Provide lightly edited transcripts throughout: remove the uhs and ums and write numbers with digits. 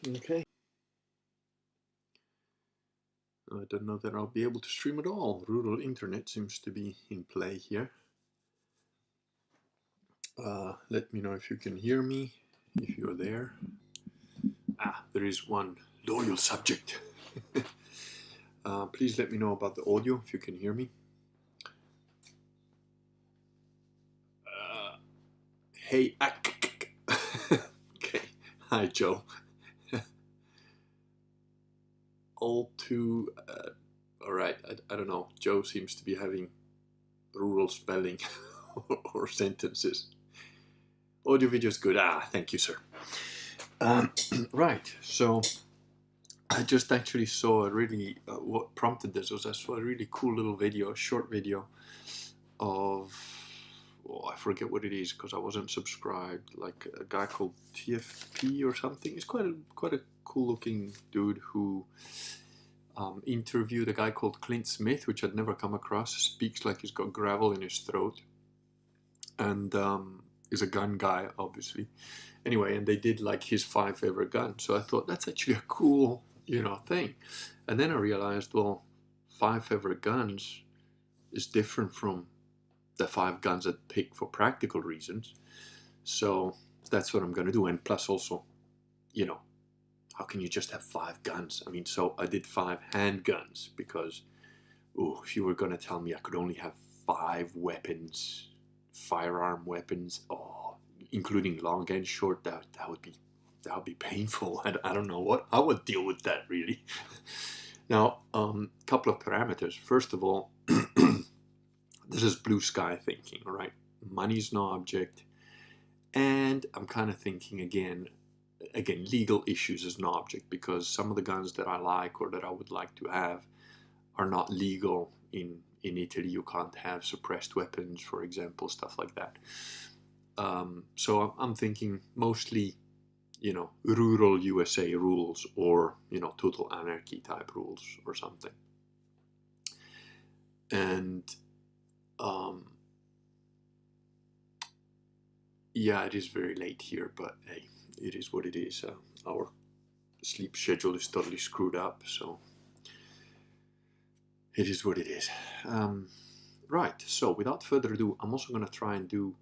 Okay. I don't know that I'll be able to stream at all. Rural internet seems to be in play here. Let me know if you can hear me, if you're there. There is one loyal subject. Please let me know about the audio if you can hear me. Hey, okay. Hi, Joe. All too, all right. I don't know. Joe seems to be having rural spelling or sentences. Audio video is good. Thank you, sir. Right. So I just actually saw a really, what prompted this was I saw a really cool little video, a short video of, I forget what it is because I wasn't subscribed, like a guy called TFP or something. He's quite a cool looking dude who interviewed a guy called Clint Smith, which I'd never come across. Speaks like he's got gravel in his throat, and is a gun guy, obviously. Anyway, and they did like his 5 favorite guns. So I thought that's actually a cool, thing. And then I realized, well, 5 favorite guns is different from the 5 guns I picked for practical reasons. So that's what I'm going to do. And plus also, how can you just have 5 guns? I mean, so I did 5 handguns because, if you were going to tell me I could only have 5 weapons, firearm weapons, including long and short, that would be painful. I don't know what I would deal with that really. Now, couple of parameters. First of all, this is blue sky thinking, all right? Money's no object, and I'm kind of thinking again, legal issues is no object because some of the guns that I like or that I would like to have are not legal in Italy. You can't have suppressed weapons, for example, stuff like that. So I'm thinking mostly, rural USA rules or, total anarchy type rules or something. And yeah, it is very late here, but hey, it is what it is. Our sleep schedule is totally screwed up, so it is what it is. Right, so without further ado, I'm also going to try and do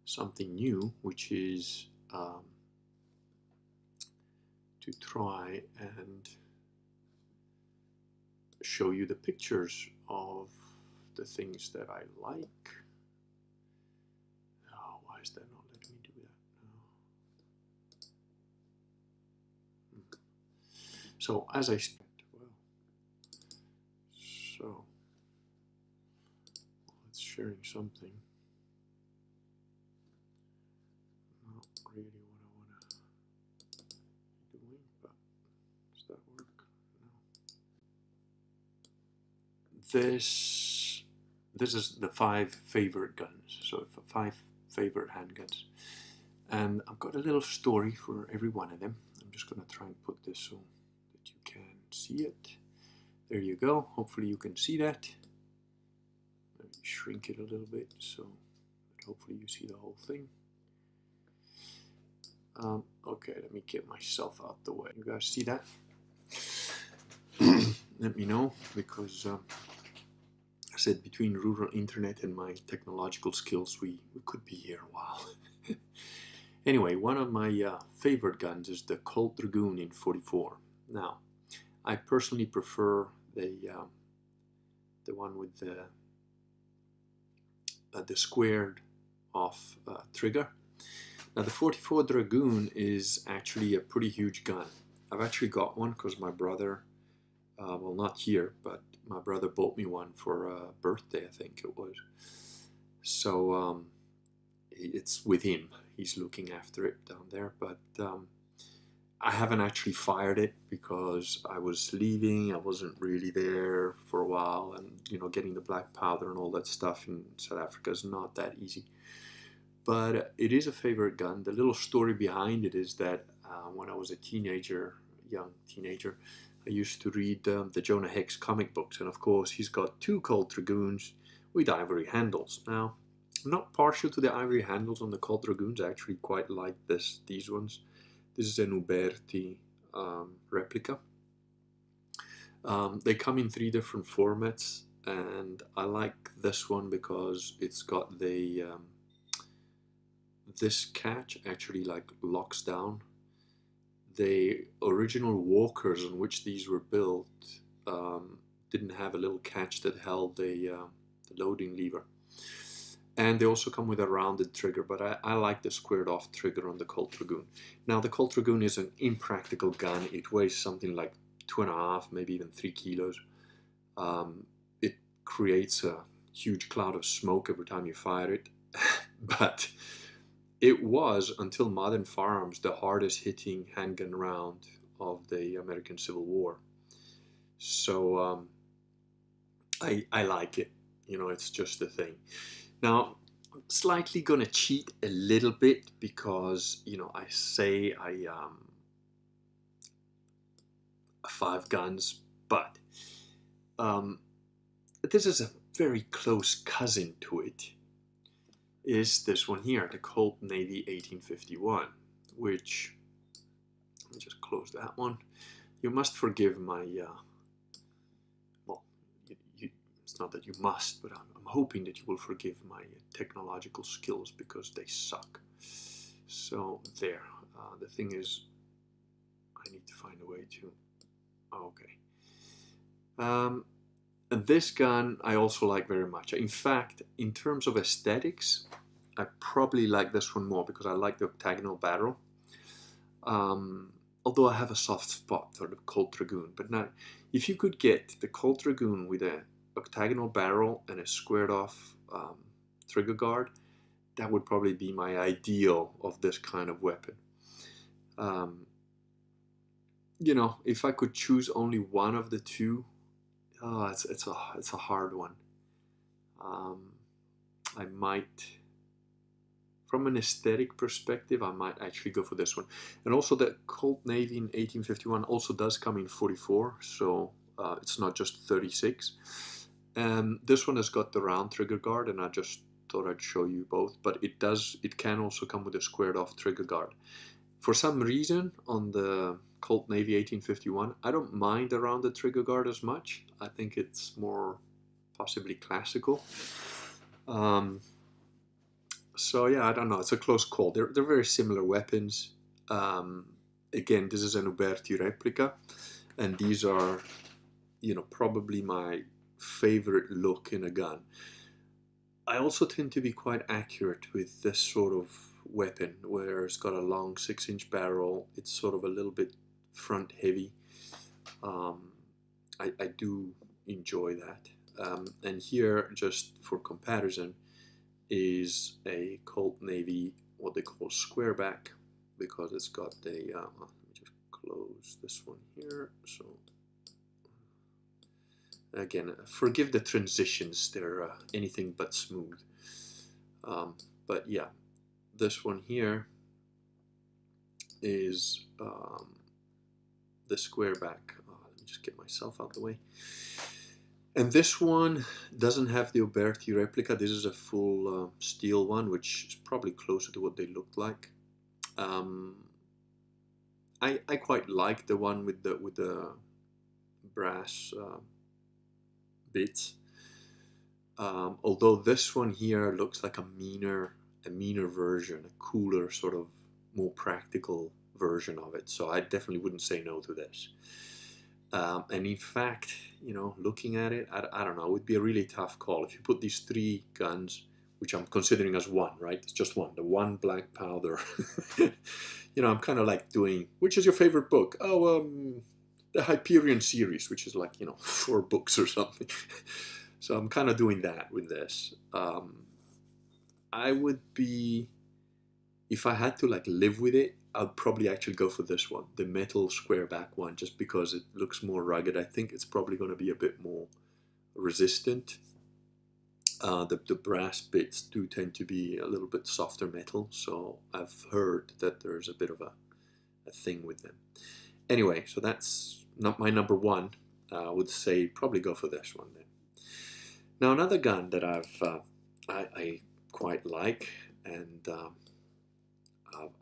something new, which is to try and show you the pictures of the things that I like. Oh, why is that not letting me do that? So as I said, so it's sharing something. Not really what I want to be doing, but does that work? No. This is the 5 favorite guns. So 5 favorite handguns. And I've got a little story for every one of them. I'm just going to try and put this so that you can see it. There you go. Hopefully you can see that. Let me shrink it a little bit so that hopefully you see the whole thing. Okay, let me get myself out the way. You guys see that? Let me know, because I said between rural internet and my technological skills, we could be here a while. Anyway, one of my favorite guns is the Colt Dragoon in 44. Now, I personally prefer the one with the squared off trigger. Now the 44 Dragoon is actually a pretty huge gun. I've actually got one because my brother, well, not here, but my brother bought me one for a birthday, I think it was. So it's with him. He's looking after it down there, but I haven't actually fired it because I was leaving. I wasn't really there for a while, and getting the black powder and all that stuff in South Africa is not that easy. But it is a favorite gun. The little story behind it is that when I was a young teenager, I used to read the Jonah Hex comic books, and of course he's got 2 Colt Dragoons with ivory handles. Now, I'm not partial to the ivory handles on the Colt Dragoons. I actually quite like these ones. This is an Uberti replica. They come in 3 different formats, and I like this one because it's got the this catch actually like locks down. The original walkers on which these were built didn't have a little catch that held the loading lever. And they also come with a rounded trigger, but I like the squared off trigger on the Colt Dragoon. Now the Colt Dragoon is an impractical gun. It weighs something like 2.5, maybe even 3 kilos. It creates a huge cloud of smoke every time you fire it. But it was, until modern firearms, the hardest hitting handgun round of the American Civil War. So I like it. You know, it's just a thing. Now, I'm slightly gonna cheat a little bit because, you know, I say I 5 guns, but this is a very close cousin to it. Is this one here, the Colt Navy 1851, which, let me just close that one. You must forgive my, well, it's not that you must, but I'm hoping that you will forgive my technological skills because they suck. So there, the thing is, I need to find a way to, okay. And this gun I also like very much. In fact, in terms of aesthetics, I probably like this one more because I like the octagonal barrel. Although I have a soft spot for the Colt Dragoon. But now, if you could get the Colt Dragoon with an octagonal barrel and a squared off trigger guard, that would probably be my ideal of this kind of weapon. You know, if I could choose only one of the two, oh, it's a hard one. I might, from an aesthetic perspective, I might actually go for this one. And also the Colt Navy in 1851 also does come in 44, so it's not just 36. This one has got the round trigger guard, and I just thought I'd show you both. But it can also come with a squared off trigger guard. For some reason, on the Colt Navy 1851, I don't mind the rounded trigger guard as much. I think it's more possibly classical. So yeah, I don't know. It's a close call. They're very similar weapons. Again, this is an Uberti replica, and these are, you know, probably my favorite look in a gun. I also tend to be quite accurate with this sort of weapon, where it's got a long 6-inch barrel. It's sort of a little bit front heavy. I do enjoy that. And here, just for comparison, is a Colt Navy, what they call squareback, because it's got the, let me just close this one here. So again, forgive the transitions, they're anything but smooth. But yeah, this one here is the squareback. Let me just get myself out of the way. And this one doesn't have the Uberti replica. This is a full steel one, which is probably closer to what they looked like. I quite like the one with the brass bits. Although this one here looks like a meaner version, a cooler, sort of more practical version of it. So I definitely wouldn't say no to this. And in fact, you know, looking at it, I don't know, it would be a really tough call. If you put these 3 guns, which I'm considering as one, right? It's just one, the one black powder. You know, I'm kind of like doing, which is your favorite book? Oh, the Hyperion series, which is like, you know, 4 books or something. So I'm kind of doing that with this. I would be, if I had to like live with it, I'd probably actually go for this one, the metal square back one, just because it looks more rugged. I think it's probably going to be a bit more resistant. The brass bits do tend to be a little bit softer metal, so I've heard that there's a bit of a thing with them. Anyway, so that's not my number one. I would say probably go for this one then. Now another gun that I quite like and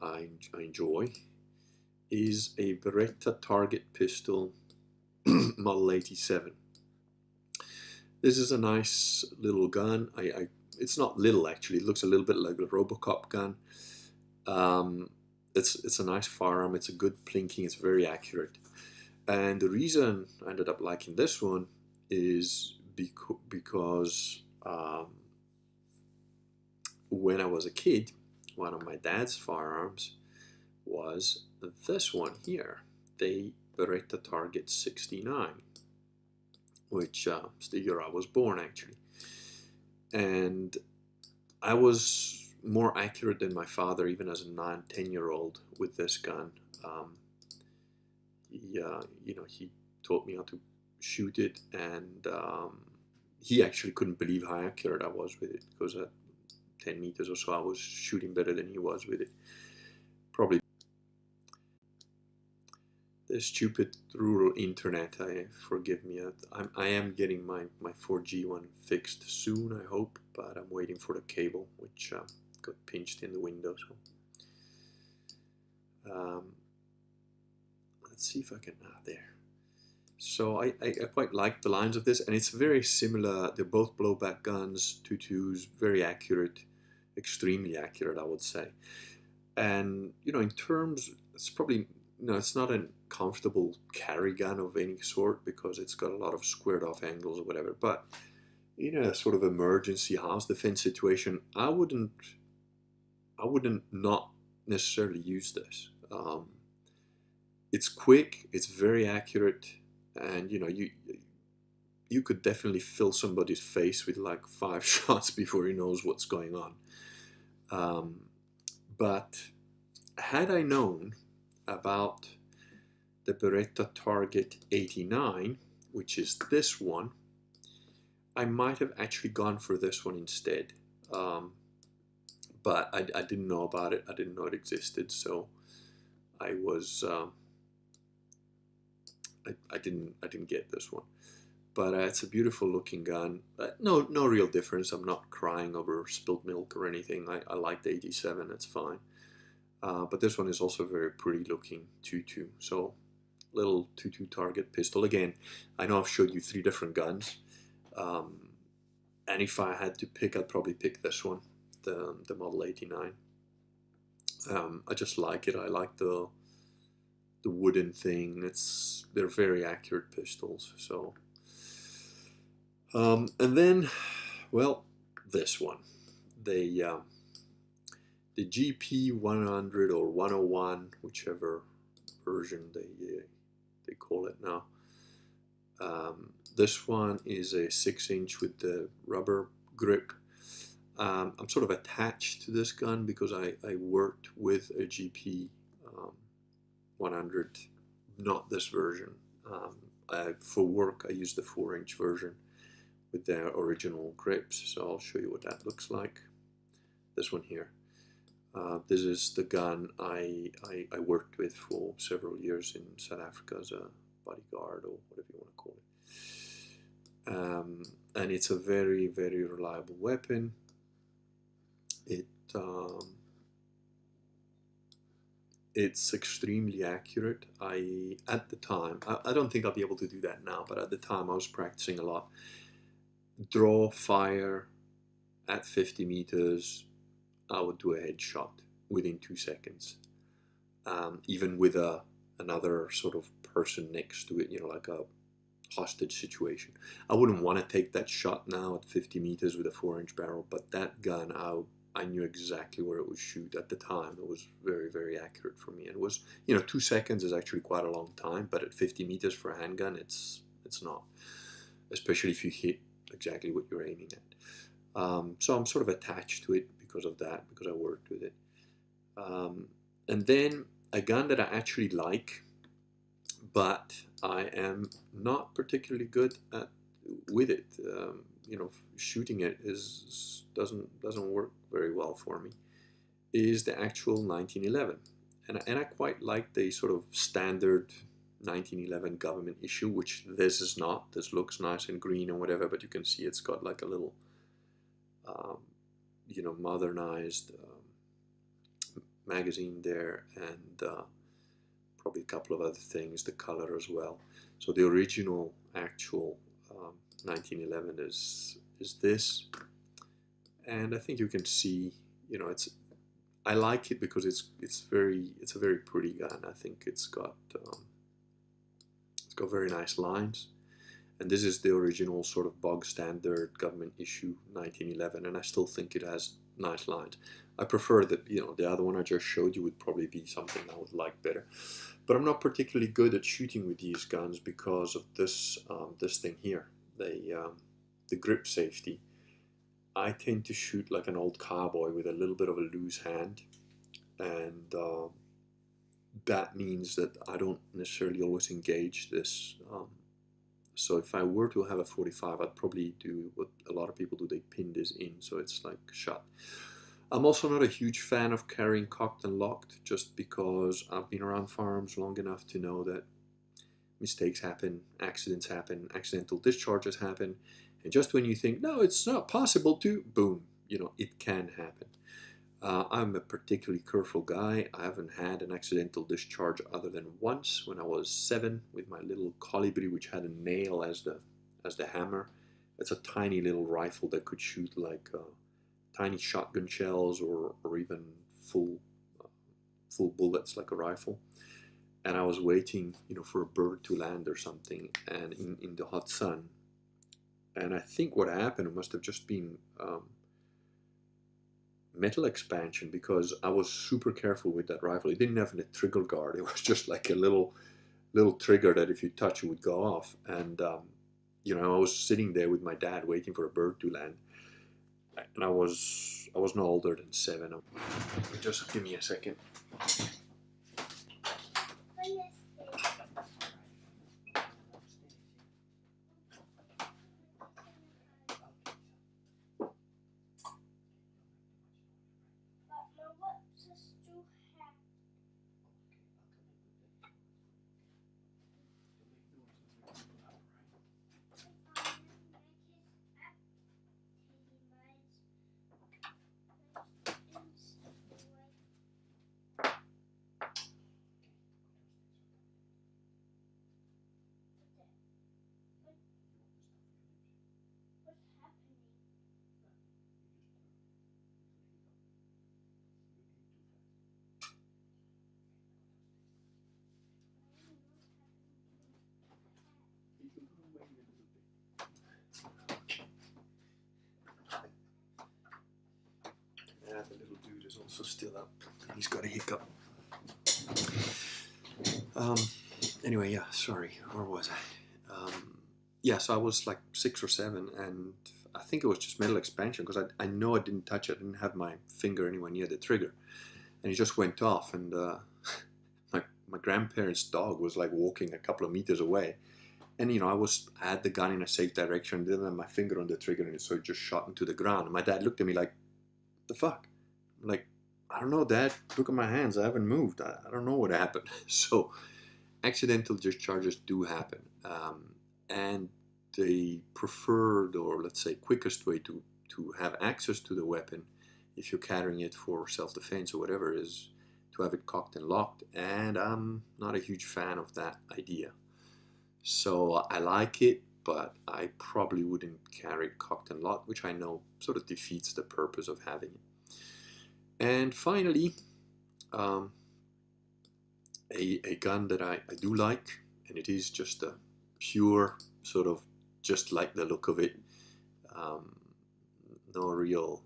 I enjoy is a Beretta target pistol model 87. This is a nice little gun. It's not little actually. It looks a little bit like a Robocop gun. It's a nice firearm. It's a good plinking. It's very accurate. And the reason I ended up liking this one is because when I was a kid, one of my dad's firearms was this one here, the Beretta Target 69, which is the year I was born actually. And I was more accurate than my father, even as a 9-10-year-old with this gun. He taught me how to shoot it, and he actually couldn't believe how accurate I was with it, because at 10 meters or so I was shooting better than he was with it. Probably the stupid rural internet, forgive me. I am getting my 4G one fixed soon, I hope, but I'm waiting for the cable, which got pinched in the window. So let's see if I can, there. So I quite like the lines of this, and it's very similar. They're both blowback guns, 2.2s, very accurate, extremely accurate, I would say. And in terms, it's probably, it's not a comfortable carry gun of any sort, because it's got a lot of squared off angles or whatever. But in a sort of emergency house defense situation, I wouldn't not necessarily use this. It's quick, it's very accurate, and you could definitely fill somebody's face with like 5 shots before he knows what's going on. But had I known about the Beretta Target 89, which is this one, I might have actually gone for this one instead. But I didn't know about it. I didn't know it existed, so I was I didn't get this one. But it's a beautiful looking gun. No real difference. I'm not crying over spilled milk or anything. I like the 87. It's fine. But this one is also very pretty looking 2.2. So little 2.2 target pistol. Again, I know I've showed you 3 different guns. And if I had to pick, I'd probably pick this one, the Model 89. I just like it. I like the wooden thing. They're very accurate pistols. So, and then, well, this one, the GP 100 or 101, whichever version they call it now. This one is a 6-inch with the rubber grip. I'm sort of attached to this gun because I worked with a GP 100, not this version. For work, I used the 4-inch version with their original grips. So I'll show you what that looks like. This one here. This is the gun I worked with for several years in South Africa as a bodyguard, or whatever you want to call it. And it's a very, very reliable weapon. It's extremely accurate. At the time, I don't think I'll be able to do that now, but at the time I was practicing a lot. Draw fire at 50 meters, I would do a headshot within 2 seconds. Even with another sort of person next to it, like a hostage situation. I wouldn't want to take that shot now at 50 meters with a 4-inch barrel, but that gun, I knew exactly where it would shoot at the time. It was very, very accurate for me. And it was, 2 seconds is actually quite a long time, but at 50 meters for a handgun, it's not, especially if you hit exactly what you're aiming at. So I'm sort of attached to it because of that, because I worked with it. And then a gun that I actually like, but I am not particularly good with it. Shooting it doesn't work very well for me, is the actual 1911. And I quite like the sort of standard 1911 government issue, which this is not. This looks nice and green and whatever, but you can see it's got like a little modernized magazine there, and probably a couple of other things, the color as well. So the original actual 1911 is this, and I think you can see, you know, I like it because it's a very pretty gun. I think it's got very nice lines, and this is the original sort of bog standard government issue 1911, and I still think it has nice lines. I prefer that, you know, the other one I just showed you would probably be something I would like better. But I'm not particularly good at shooting with these guns because of this this thing here, the grip safety. I tend to shoot like an old cowboy with a little bit of a loose hand, and that means that I don't necessarily always engage this. So if I were to have a 45, I'd probably do what a lot of people do, they pin this in, so it's like shot. I'm also not a huge fan of carrying cocked and locked, just because I've been around firearms long enough to know that mistakes happen, accidents happen, accidental discharges happen, and just when you think, no, it's not possible to, boom, you know, it can happen. I'm a particularly careful guy. I haven't had an accidental discharge other than once when I was 7 with my little Colibri, which had a nail as the hammer. It's a tiny little rifle that could shoot like tiny shotgun shells or even full bullets like a rifle. And I was waiting, you know, for a bird to land or something, and in the hot sun. And I think what happened, it must have just been metal expansion, because I was super careful with that rifle. It didn't have a trigger guard. It was just like a little trigger that if you touch it would go off. And you know, I was sitting there with my dad waiting for a bird to land, and I was no older than 7. Just give me a second. Yeah, the little dude is also still up. He's got a hiccup. Anyway, yeah, sorry, where was I? Yeah, so I was like 6 or 7, and I think it was just metal expansion, because I know I didn't touch it. I didn't have my finger anywhere near the trigger, and it just went off. And my grandparents' dog was like walking a couple of meters away, and you know, I had the gun in a safe direction, didn't have my finger on the trigger, and so it just shot into the ground. And my dad looked at me like, "The fuck?" I'm like, "I don't know, Dad. Look at my hands. I haven't moved. I don't know what happened." So accidental discharges do happen, and the preferred, or let's say quickest way to have access to the weapon, if you're carrying it for self-defense or whatever, is to have it cocked and locked. And I'm not a huge fan of that idea. So I like it, but I probably wouldn't carry it cocked and locked, which I know sort of defeats the purpose of having it. And finally, a gun that I do like, and it is just a pure sort of, just like the look of it, no real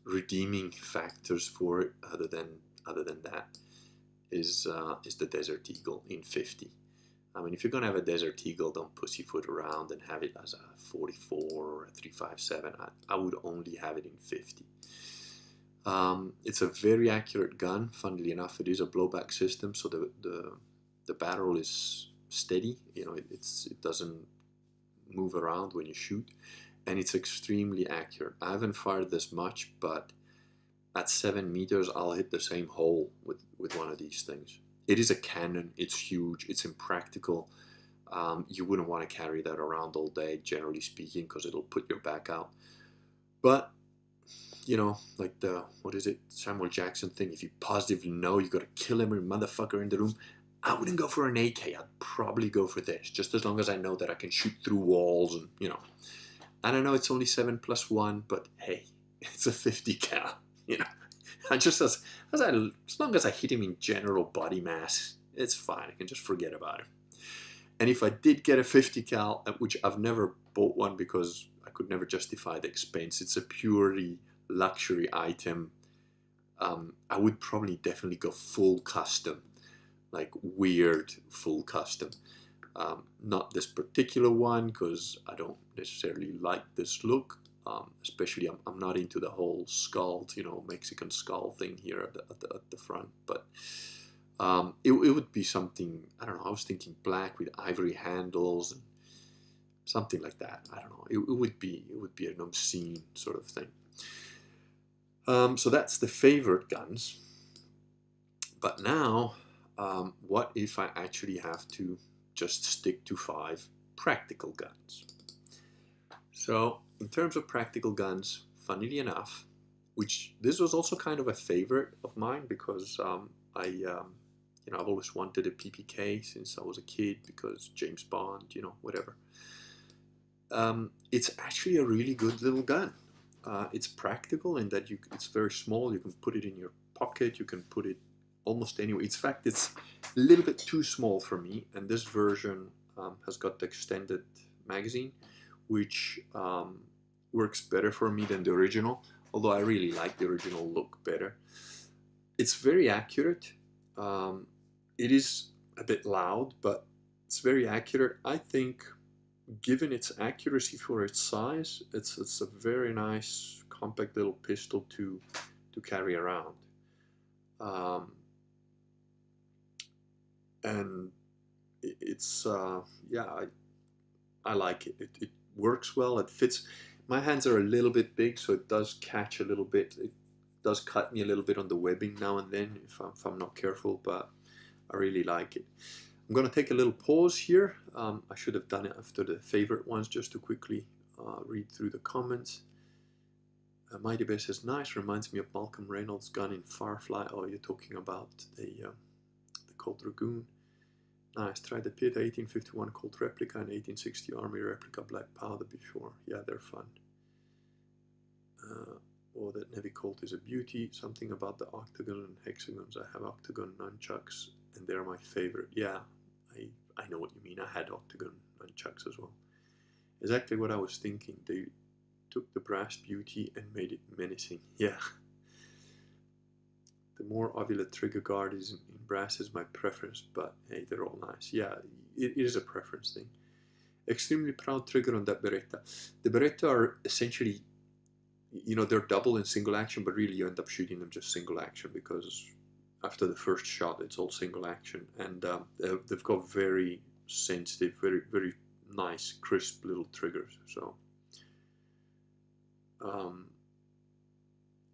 redeeming factors for it other than that, is the Desert Eagle in 50. I mean, if you're gonna have a Desert Eagle, don't pussyfoot around and have it as a 44 or a 357. I would only have it in 50. It's a very accurate gun. Funnily enough, it is a blowback system, so the barrel is steady. You know, it doesn't move around when you shoot, and it's extremely accurate. I haven't fired this much, but at 7 meters, I'll hit the same hole with one of these things. It is a cannon. It's huge. It's impractical. You wouldn't want to carry that around all day, generally speaking, because it'll put your back out. But you know, like the, what is it, Samuel Jackson thing, if you positively know you gotta kill every motherfucker in the room, I wouldn't go for an AK. I'd probably go for this, just as long as I know that I can shoot through walls and, you know. I don't know, it's only 7+1, but hey, it's a 50 cal, you know. I just, as long as I hit him in general body mass, it's fine. I can just forget about it. And if I did get a 50 cal, which I've never bought one because I could never justify the expense, it's a purely luxury item. I would probably definitely go full custom, like weird full custom. Not this particular one because I don't necessarily like this look. Especially I'm not into the whole skull, you know, Mexican skull thing here at the front. But it would be something, I don't know, I was thinking black with ivory handles and something like that. I don't know. It would be an obscene sort of thing. So that's the favorite guns. But now, what if I actually have to just stick to 5 practical guns? So in terms of practical guns, funnily enough, which this was also kind of a favorite of mine because you know, I've always wanted a PPK since I was a kid because James Bond, you know, whatever. It's actually a really good little gun. It's practical in that it's very small. You can put it in your pocket. You can put it almost anywhere. In fact, it's a little bit too small for me. And this version has got the extended magazine, which works better for me than the original. Although I really like the original look better. It's very accurate. It is a bit loud, but it's very accurate. I think, given its accuracy for its size, it's a very nice compact little pistol to carry around. And it's yeah, I like it. It works well. It fits. My hands are a little bit big, so it does catch a little bit. It does cut me a little bit on the webbing now and then if I'm not careful, but I really like it. I'm going to take a little pause here. I should have done it after the favorite ones just to quickly read through the comments. Mighty Bear says, nice, reminds me of Malcolm Reynolds' gun in Firefly. Oh, you're talking about the Colt Dragoon. Nice, tried the Pieta 1851 Colt replica and 1860 Army replica black powder before. Yeah, they're fun. Oh, that Navy Colt is a beauty. Something about the octagon and hexagons. I have octagon nunchucks and they're my favorite. Yeah, I know what you mean. I had octagon nunchucks as well. Exactly what I was thinking. They took the brass beauty and made it menacing. Yeah. The more ovulate trigger guard is in brass is my preference, but hey, they're all nice. Yeah, it is a preference thing. Extremely proud trigger on that Beretta. The Beretta are essentially, you know, they're double and single action, but really you end up shooting them just single action because after the first shot, it's all single action. And they've got very sensitive, very, very nice, crisp little triggers. So,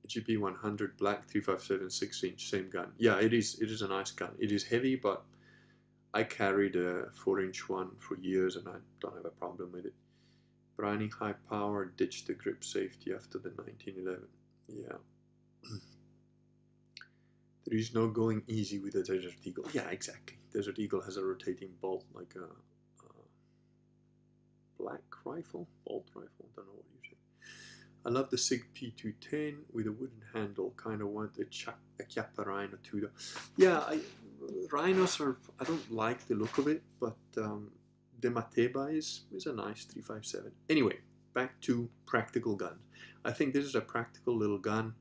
GP 100 black 357 6-inch, same gun. Yeah, it is a nice gun. It is heavy, but I carried a 4-inch one for years and I don't have a problem with it. Brining high power, ditched the grip safety after the 1911. Yeah. There is no going easy with a Desert Eagle. Yeah, exactly. Desert Eagle has a rotating bolt like a black rifle, bolt rifle, don't know what you say. I love the SIG P210 with a wooden handle. Kind of want a Chiappa Rhino too. Yeah, rhinos are, I don't like the look of it, but the Mateba is a nice 357. Anyway, back to practical guns. I think this is a practical little gun.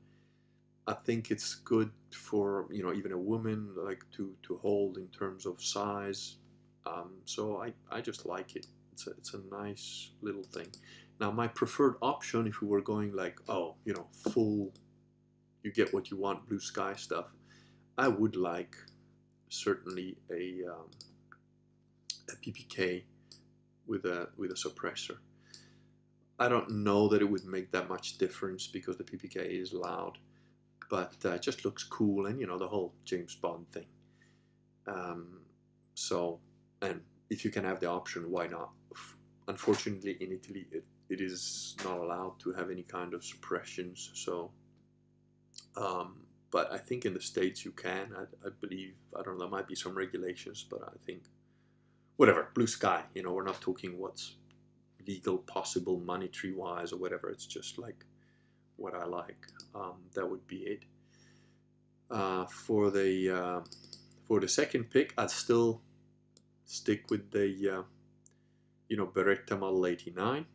I think it's good for, you know, even a woman like to hold in terms of size. So I just like it. It's a nice little thing. Now my preferred option, if we were going like, oh, you know, full, you get what you want, blue sky stuff, I would like certainly a PPK with a suppressor. I don't know that it would make that much difference because the PPK is loud, but it just looks cool, and you know, the whole James Bond thing. So, and if you can have the option, why not? Unfortunately, in Italy, it is not allowed to have any kind of suppressions, so But I think in the States you can. I believe, I don't know, there might be some regulations, but I think, whatever, blue sky, you know, we're not talking what's legal, possible, monetary wise or whatever. It's just like what I like. That would be it. For the second pick, I'd still stick with the Beretta Model 89.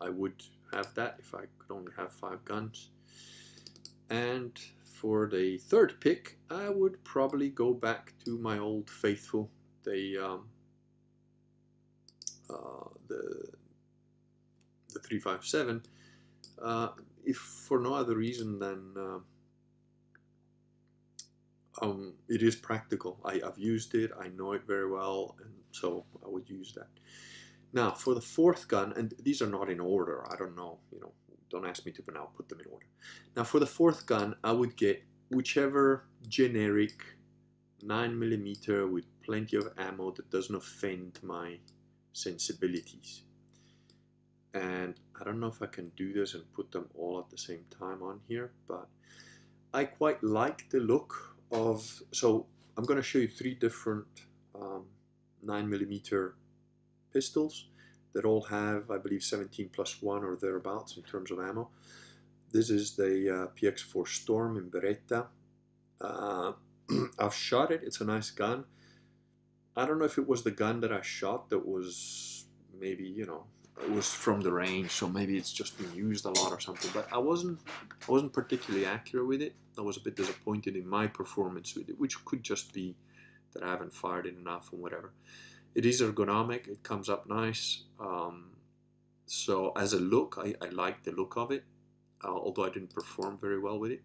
I would have that if I could only have 5 guns. And for the third pick, I would probably go back to my old faithful, the 357. If for no other reason than it is practical. I've used it, I know it very well, and so I would use that. Now for the fourth gun, and these are not in order, I don't know, don't ask me to, but I'll put them in order. Now for the fourth gun, I would get whichever generic 9mm with plenty of ammo that doesn't offend my sensibilities. And I don't know if I can do this and put them all at the same time on here, but I quite like the look of, so I'm going to show you 3 different 9mm pistols that all have, I believe, 17+1 or thereabouts in terms of ammo. This is the PX4 Storm in Beretta. I've shot it, it's a nice gun. I don't know if it was the gun that I shot that was maybe, it was from the range, so maybe it's just been used a lot or something, but I wasn't particularly accurate with it. I was a bit disappointed in my performance with it, which could just be that I haven't fired it enough or whatever. It is ergonomic, it comes up nice, so as a look, I like the look of it, although I didn't perform very well with it.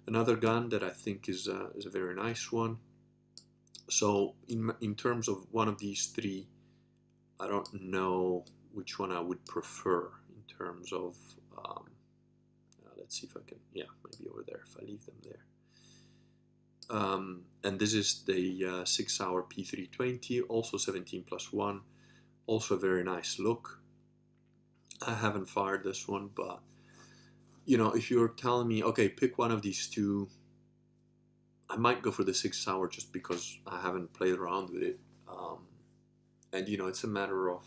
Another gun that I think is a very nice one. So in terms of one of these 3, I don't know which one I would prefer in terms of, let's see if I can, yeah, maybe over there, if I leave them there. And this is the 6 Hour P320, also 17+1, also a very nice look. I haven't fired this one, but, if you're telling me, okay, pick one of these 2, I might go for the 6 Hour just because I haven't played around with it. And, it's a matter of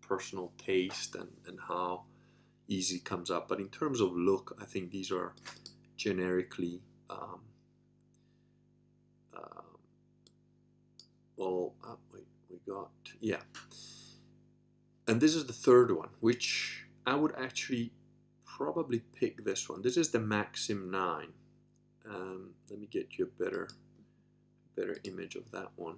personal taste and how easy it comes up. But in terms of look, I think these are generically yeah. And this is the third one, which I would actually probably pick this one. This is the Maxim 9. Let me get you a better image of that one.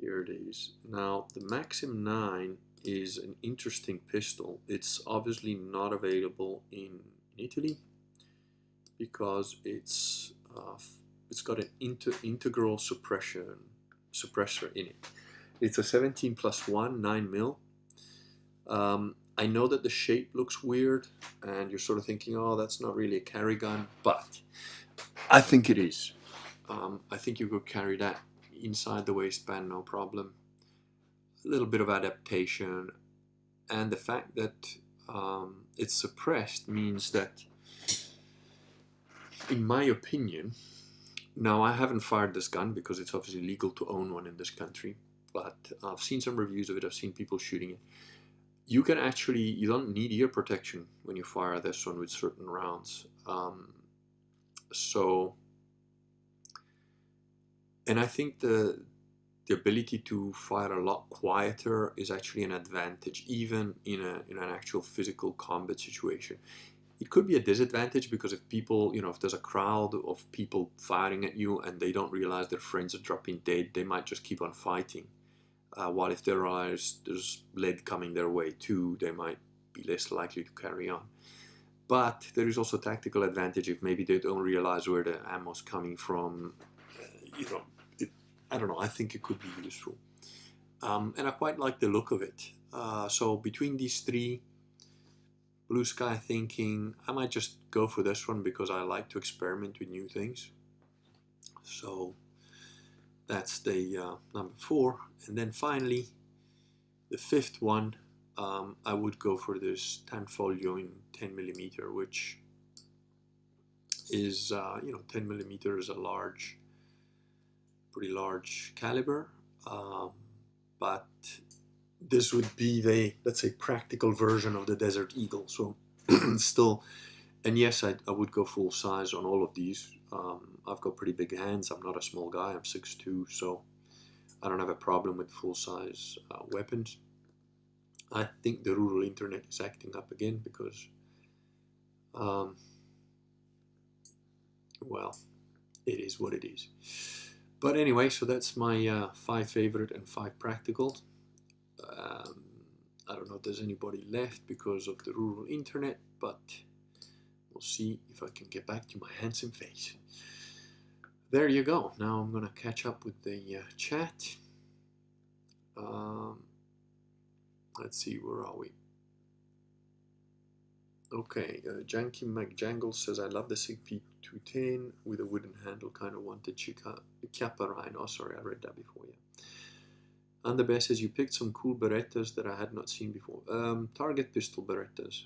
Here it is. Now the Maxim 9 is an interesting pistol. It's obviously not available in Italy because it's got an integral suppressor in it. It's a 17+1 9mm. I know that the shape looks weird and you're sort of thinking, oh, that's not really a carry gun, but I think it is. I think you could carry that inside the waistband, no problem. A little bit of adaptation, and the fact that it's suppressed means that, in my opinion, now I haven't fired this gun because it's obviously legal to own one in this country, but I've seen some reviews of it, I've seen people shooting it. You can actually, you don't need ear protection when you fire this one with certain rounds. And I think the ability to fire a lot quieter is actually an advantage, even in an actual physical combat situation. It could be a disadvantage because if people, if there's a crowd of people firing at you and they don't realize their friends are dropping dead, they might just keep on fighting. While if there's lead coming their way too, they might be less likely to carry on. But there is also a tactical advantage if maybe they don't realize where the ammo's coming from. I don't know, I think it could be useful. And I quite like the look of it. So between these 3, blue sky thinking, I might just go for this one because I like to experiment with new things. So that's the number 4. And then finally, the 5th one, I would go for this Tanfoglio in 10mm, which is 10mm is a pretty large caliber, but this would be the, let's say, practical version of the Desert Eagle. So still, and yes, I would go full size on all of these. I've got pretty big hands. I'm not a small guy. I'm 6'2", so I don't have a problem with full size weapons. I think the rural internet is acting up again because, well, it is what it is. But anyway, so that's my 5 favorite and 5 practical. I don't know if there's anybody left because of the rural internet, but we'll see if I can get back to my handsome face. There you go. Now I'm gonna catch up with the chat. Let's see, where are we? Okay, Janky McJangle says, I love the Sig P210 with a wooden handle, kind of wanted Chiapparine. Oh, sorry, I read that before, yeah. And the best says, you picked some cool Berettas that I had not seen before. Target pistol Berettas.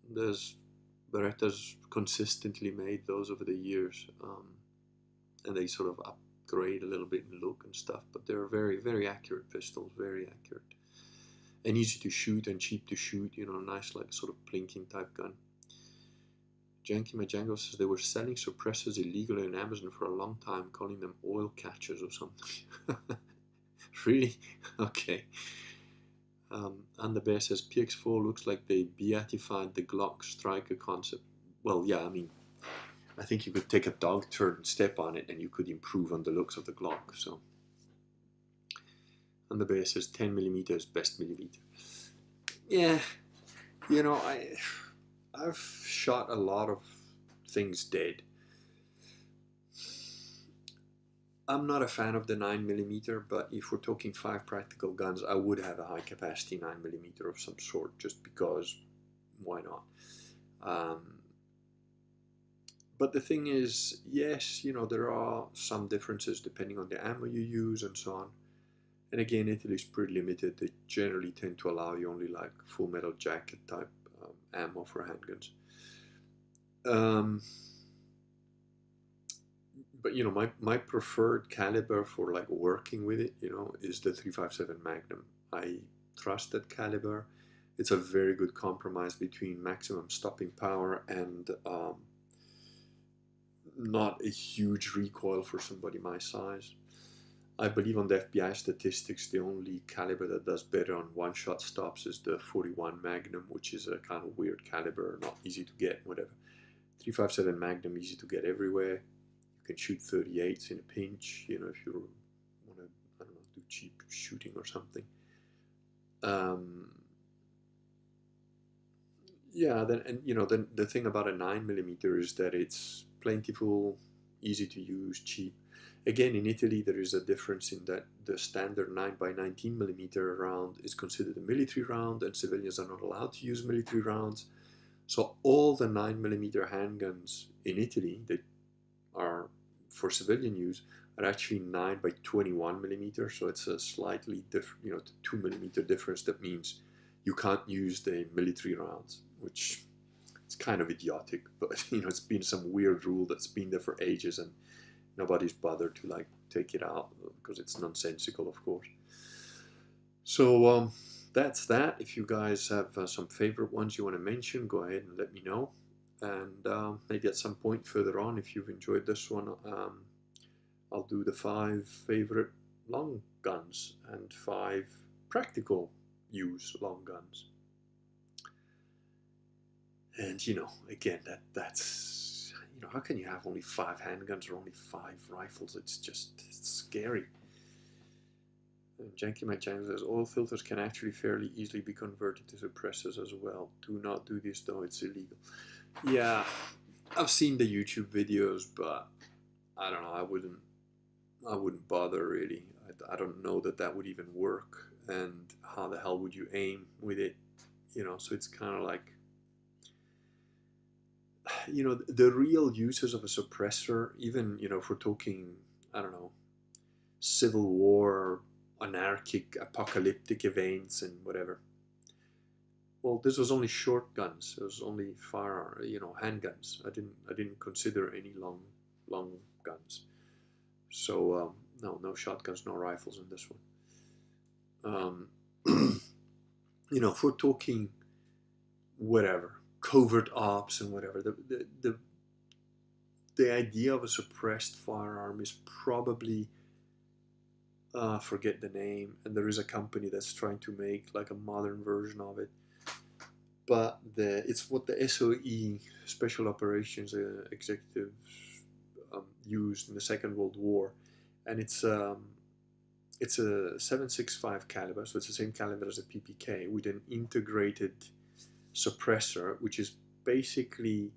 There's Berettas consistently made those over the years, and they sort of upgrade a little bit in look and stuff, but they're very, very accurate pistols, very accurate. And easy to shoot and cheap to shoot, you know, nice like sort of plinking type gun. Janky Majango says they were selling suppressors illegally on Amazon for a long time, calling them oil catchers or something. Really? Okay. And the bear says PX4 looks like they beatified the Glock striker concept. Well, yeah, I mean, I think you could take a dog turd and step on it and you could improve on the looks of the Glock, so. And the bear says 10mm is best millimeter. Yeah, you know, I've shot a lot of things dead. I'm not a fan of the 9mm, but if we're talking 5 practical guns, I would have a high capacity 9mm of some sort, just because, why not? But the thing is, yes, you know, there are some differences depending on the ammo you use and so on. And again, Italy is pretty limited. They generally tend to allow you only like full metal jacket type ammo for handguns. But you know, my preferred caliber for like working with it, you know, is the 357 Magnum. I trust that caliber. It's a very good compromise between maximum stopping power and not a huge recoil for somebody my size. I believe on the FBI statistics, the only caliber that does better on one-shot stops is the 41 Magnum, which is a kind of weird caliber, not easy to get, whatever. 357 Magnum, easy to get everywhere. You can shoot 38s in a pinch, you know, if you want to, I don't know, do cheap shooting or something. Yeah, then, and you know, then the thing about a 9mm is that it's plentiful, easy to use, cheap. Again, in Italy, there is a difference in that the standard 9x19mm round is considered a military round, and civilians are not allowed to use military rounds. So all the 9mm handguns in Italy that are for civilian use are actually 9x21mm. So it's a slightly different, you know, 2mm difference. That means you can't use the military rounds, which is kind of idiotic, but you know, it's been some weird rule that's been there for ages, and nobody's bothered to like take it out because it's nonsensical, of course. So that's that. If you guys have some favorite ones you want to mention, go ahead and let me know. And maybe at some point further on, if you've enjoyed this one, I'll do the 5 favorite long guns and 5 practical use long guns. And you know, again, that's, you know, how can you have only 5 handguns or only 5 rifles? It's scary. And Janky McJang says oil filters can actually fairly easily be converted to suppressors as well. Do not do this though, it's illegal. Yeah, I've seen the YouTube videos, but I don't know, I wouldn't bother really. I don't know that would even work, and how the hell would you aim with it, you know? So it's kind of like, you know, the real uses of a suppressor, even, you know, if we're talking, I don't know, civil war, anarchic, apocalyptic events and whatever, well, this was only short guns. It was only handguns. I didn't consider any long guns. So no shotguns, no rifles in this one. If we're talking whatever covert ops and whatever, the idea of a suppressed firearm is probably, forget the name, and there is a company that's trying to make like a modern version of it. But it's what the SOE, Special Operations Executives, used in the Second World War, and it's a 7.65 caliber, so it's the same caliber as a PPK with an integrated suppressor, which is basically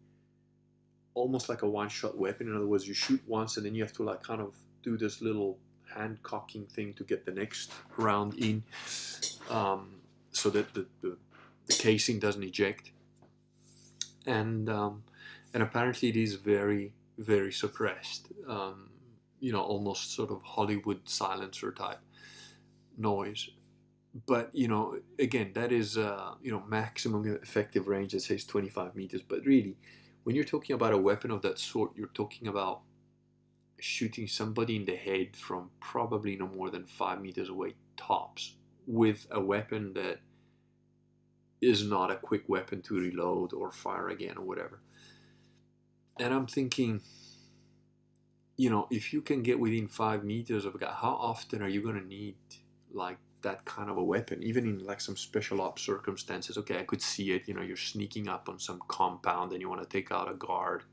almost like a one-shot weapon. In other words, you shoot once and then you have to like kind of do this little hand cocking thing to get the next round in, so that the casing doesn't eject. And apparently it is very, very suppressed. Almost sort of Hollywood silencer type noise. But again, that is maximum effective range that says 25 meters. But really, when you're talking about a weapon of that sort, you're talking about shooting somebody in the head from probably no more than 5 meters away tops, with a weapon that is not a quick weapon to reload or fire again or whatever. And I'm thinking, if you can get within 5 meters of a guy, how often are you going to need like that kind of a weapon? Even in like some special ops circumstances, okay, I could see it, you're sneaking up on some compound and you want to take out a guard,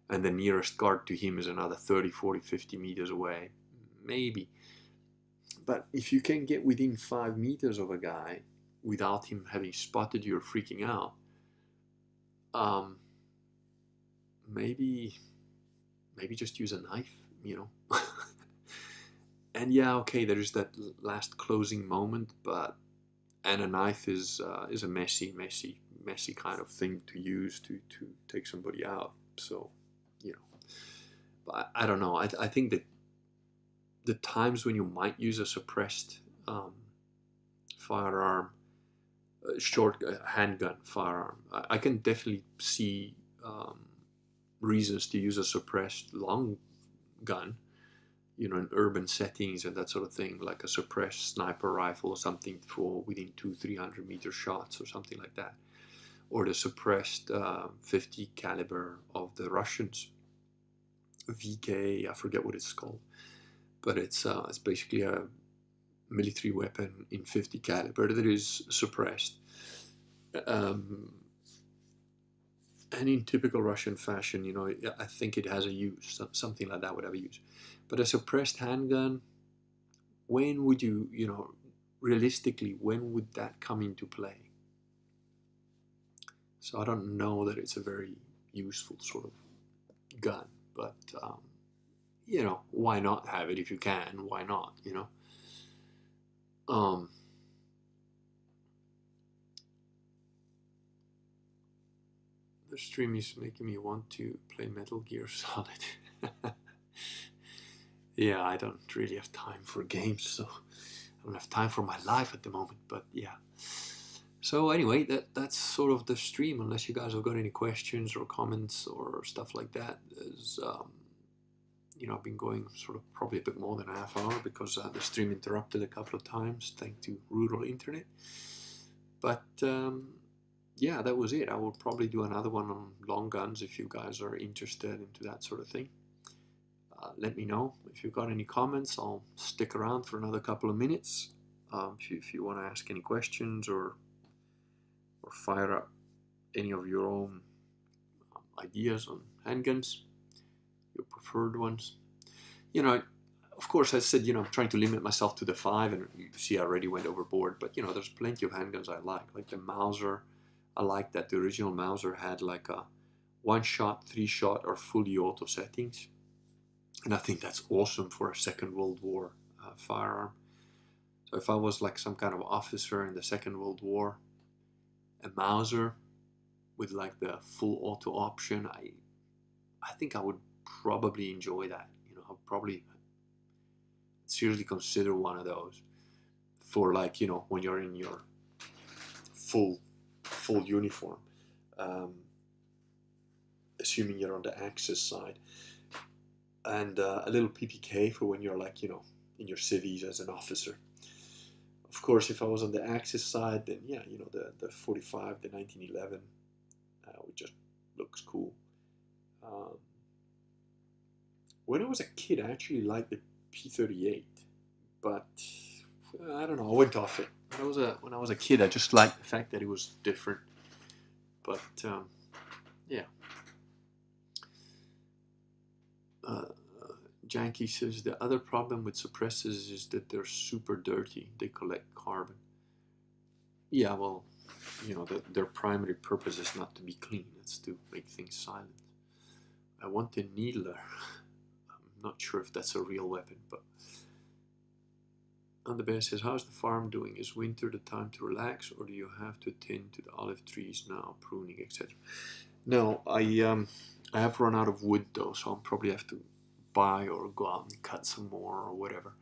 and the nearest guard to him is another 30, 40, 50 meters away, maybe. But if you can get within 5 meters of a guy without him having spotted you or freaking out, maybe just use a knife, And yeah, okay, there is that last closing moment, and a knife is a messy kind of thing to use to take somebody out. So, but I don't know. I think that the times when you might use a suppressed firearm, short handgun firearm, I can definitely see reasons to use a suppressed long gun, in urban settings and that sort of thing, like a suppressed sniper rifle or something for within 200-300 meter shots or something like that, or the suppressed 50 caliber of the Russians, VK, I forget what it's called, but it's basically a military weapon in 50 caliber that is suppressed. And in typical Russian fashion, I think it has a use, something like that would have a use. But a suppressed handgun, when would you, realistically, when would that come into play? So I don't know that it's a very useful sort of gun, but, why not have it if you can? Why not, The stream is making me want to play Metal Gear Solid. Yeah, I don't really have time for games, so I don't have time for my life at the moment, but yeah. So anyway, that's sort of the stream, unless you guys have got any questions or comments or stuff like that. I've been going sort of probably a bit more than a half hour because the stream interrupted a couple of times thanks to rural internet. But yeah, that was it. I will probably do another one on long guns if you guys are interested into that sort of thing. Let me know if you've got any comments. I'll stick around for another couple of minutes. If you want to ask any questions or fire up any of your own ideas on handguns, your preferred ones. Of course, I said, I'm trying to limit myself to the 5, and you see I already went overboard, but, there's plenty of handguns I like the Mauser. I like that the original Mauser had like a 1-shot, 3-shot, or fully auto settings. And I think that's awesome for a Second World War firearm. So if I was like some kind of officer in the Second World War, a Mauser with like the full auto option, I think I would probably enjoy that. I'll probably seriously consider one of those for like, when you're in your full full uniform, assuming you're on the Axis side, and a little PPK for when you're like, in your civvies as an officer. Of course, if I was on the Axis side, then yeah, the 45, the 1911, it just looks cool. When I was a kid, I actually liked the P38, but I don't know, I went off it. When I was a kid, I just liked the fact that it was different. But yeah. Janky says the other problem with suppressors is that they're super dirty. They collect carbon. Yeah, well, their primary purpose is not to be clean. It's to make things silent. I want a needler. I'm not sure if that's a real weapon, but on the bear says, how's the farm doing? Is winter the time to relax, or do you have to tend to the olive trees now, pruning, etc.? No, I have run out of wood though, so I'll probably have to buy or go out and cut some more or whatever.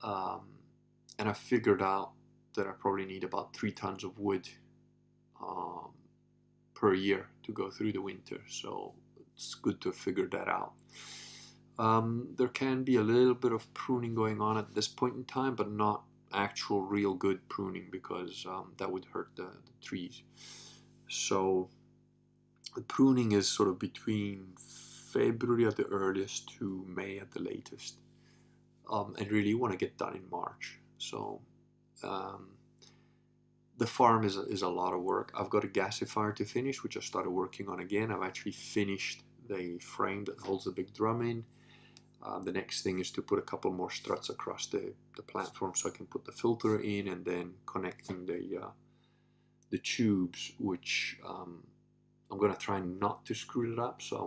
And I figured out that I probably need about 3 tons of wood per year to go through the winter, so it's good to figure that out. There can be a little bit of pruning going on at this point in time, but not actual real good pruning, because that would hurt the trees. So the pruning is sort of between February at the earliest to May at the latest, and really you want to get done in March. So the farm is a lot of work. I've got a gasifier to finish, which I started working on again. I've actually finished the frame that holds the big drum in. The next thing is to put a couple more struts across the platform so I can put the filter in, and then connecting the tubes, which I'm going to try not to screw it up. So I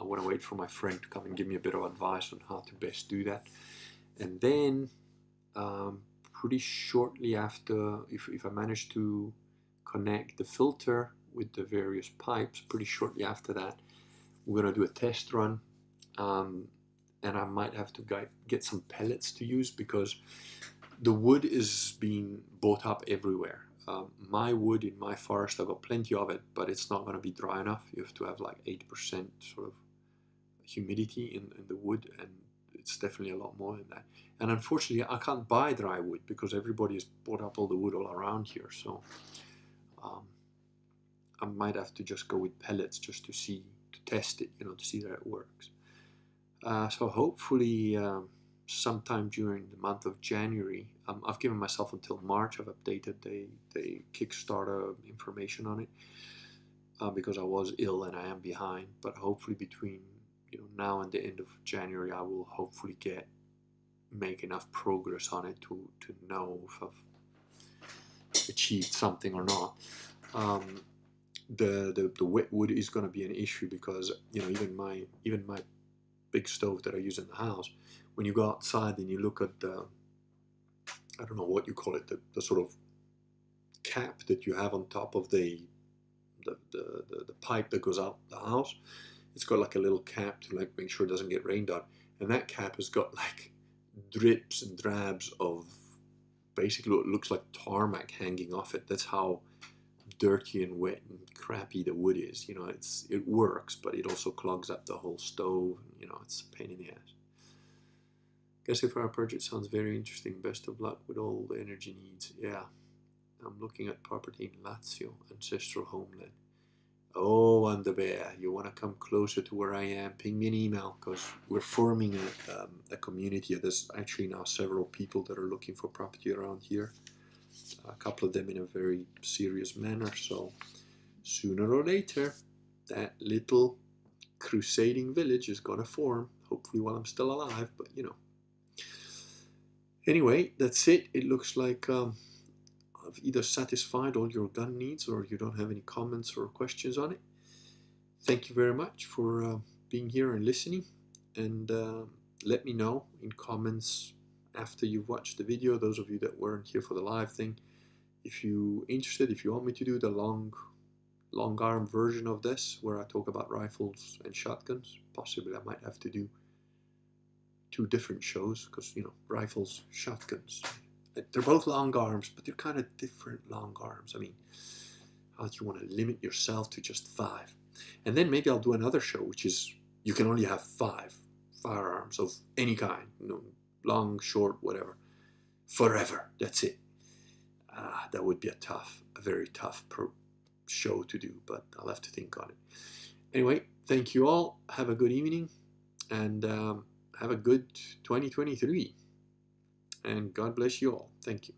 want to wait for my friend to come and give me a bit of advice on how to best do that. And then pretty shortly after, if I manage to connect the filter with the various pipes, pretty shortly after that, we're going to do a test run. And I might have to get some pellets to use, because the wood is being bought up everywhere. My wood in my forest, I've got plenty of it, but it's not going to be dry enough. You have to have like 8% sort of humidity in the wood, and it's definitely a lot more than that. And unfortunately, I can't buy dry wood because everybody has bought up all the wood all around here. So I might have to just go with pellets just to test it, to see that it works. So hopefully sometime during the month of January, I've given myself until March. I've updated the Kickstarter information on it because I was ill and I am behind. But hopefully between now and the end of January, I will hopefully make enough progress on it to know if I've achieved something or not. The wet wood is going to be an issue because even my big stove that I use in the house, when you go outside and you look at I don't know what you call it, the sort of cap that you have on top of the pipe that goes out the house, it's got like a little cap to like make sure it doesn't get rained on, and that cap has got like drips and drabs of basically what looks like tarmac hanging off it. That's how dirty and wet and crappy the wood is. It works, but it also clogs up the whole stove. It's a pain in the ass. Gasifier project sounds very interesting. Best of luck with all the energy needs. Yeah, I'm looking at property in Lazio, ancestral homeland. Oh, Underbear, you want to come closer to where I am? Ping me an email, because we're forming a community. There's actually now several people that are looking for property around here. A couple of them in a very serious manner. So sooner or later, that little crusading village is going to form. Hopefully while I'm still alive, but Anyway, that's it. It looks like I've either satisfied all your gun needs or you don't have any comments or questions on it. Thank you very much for being here and listening. And let me know in comments after you've watched the video, those of you that weren't here for the live thing, if you're interested, if you want me to do the long arm version of this where I talk about rifles and shotguns. Possibly I might have to do 2 different shows because rifles, shotguns, they're both long arms, but they're kind of different long arms. I mean, How do you want to limit yourself to just 5? And then maybe I'll do another show, which is you can only have 5 firearms of any kind, long, short, whatever, forever. That's it. That would be a very tough show to do, but I'll have to think on it. Anyway, thank you all. Have a good evening, and have a good 2023. And God bless you all. Thank you.